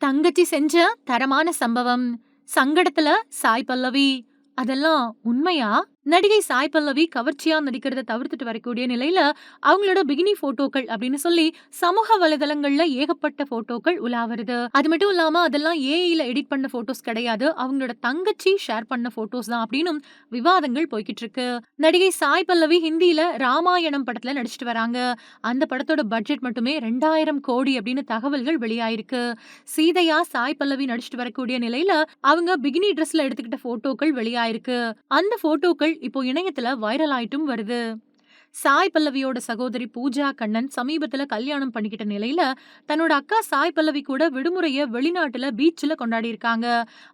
தங்கச்சி செஞ்ச தரமான சம்பவம். சங்கடத்துல சாய் பல்லவி. அதெல்லாம் உண்மையா? நடிகை சாய் பல்லவி கவர்ச்சியா நடிக்கிறத தவிர்த்துட்டு வரக்கூடிய நிலையில, அவங்களோட பிகினி ஃபோட்டோக்கள் அப்படின்னு சொல்லி சமூக வலைதளங்கள்ல ஏகப்பட்ட ஃபோட்டோக்கள் உலா வருது. அது மட்டும் இல்லாம அதெல்லாம் ஏஐல எடிட் பண்ண ஃபோட்டோஸ் கிடையாது. அவங்களோட தங்கச்சி ஷேர் பண்ண ஃபோட்டோஸ் தான் அப்படின்னும் விவாதங்கள் போய்க்கிட்டு இருக்கு. நடிகை சாய் பல்லவி ஹிந்தியில ராமாயணம் படத்துல நடிச்சிட்டு வராங்க. அந்த படத்தோட பட்ஜெட் மட்டுமே 2000 கோடி அப்படின்னு தகவல்கள் வெளியாயிருக்கு. சீதையா சாய் பல்லவி நடிச்சிட்டு வரக்கூடிய நிலையில அவங்க பிகினி ட்ரெஸ்ல எடுத்துக்கிட்ட போட்டோக்கள் வெளியாயிருக்கு. அந்த போட்டோக்கள் இப்போ இணையத்துல வைரல் ஆயிட்டும் வருது. சாய் பல்லவியோட சகோதரி பூஜா கண்ணன் சமீபத்துல கல்யாணம் பண்ணிக்கிட்ட நிலையில தன்னோட அக்கா சாய் பல்லவி கூட விடுமுறைய வெளிநாட்டுல பீச்ல கொண்டாடி இருக்காங்க.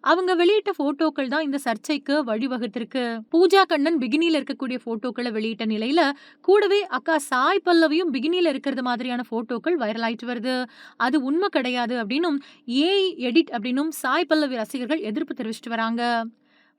அவங்க வெளியிட்ட போட்டோக்கள் தான் இந்த சர்ச்சைக்கு வழிவகுத்திருக்கு. பூஜா கண்ணன் பிகினில இருக்கக்கூடிய போட்டோக்களை வெளியிட்ட நிலையில கூடவே அக்கா சாய் பல்லவியும் பிகினில இருக்கிறது மாதிரியான போட்டோக்கள் வைரல் ஆயிட்டு வருது. அது உண்மை கிடையாது அப்படின்னும் ஏஐ எடிட் அப்படின்னும் சாய் பல்லவி ரசிகர்கள் எதிர்ப்பு தெரிவிச்சிட்டு வராங்க.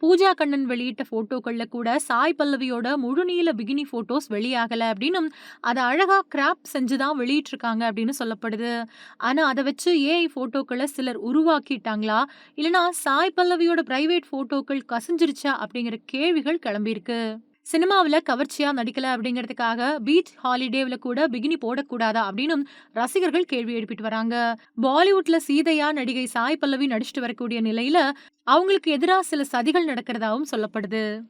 பூஜா கண்ணன் வெளியிட்ட போட்டோக்கள்ல கூட சாய் பல்லவியோட முழுநீள பிகினி போட்டோஸ் வெளியாகல அப்படின்னும் அதை அழகா கிராப் செஞ்சுதான் வெளியிட்டிருக்காங்க அப்படின்னு சொல்லப்படுது. ஆனா அதை வச்சு ஏஐ போட்டோக்களை சிலர் உருவாக்கிட்டாங்களா, இல்லனா சாய் பல்லவியோட பிரைவேட் போட்டோக்கள் கசிஞ்சிருச்சா அப்படிங்கிற கேள்விகள் கிளம்பியிருக்கு. சினிமாவுல கவர்ச்சியா நடிக்கல அப்படிங்கிறதுக்காக பீச் ஹாலிடேவ்ல கூட பிகினி போடக்கூடாதா அப்படின்னும் ரசிகர்கள் கேள்வி எழுப்பிட்டு வராங்க. பாலிவுட்ல சீதையா நடிகை சாய் பல்லவி நடிச்சிட்டு வரக்கூடிய நிலையில அவங்களுக்கு எதிரா சில சதிகள் நடக்கிறதாவும் சொல்லப்படுது.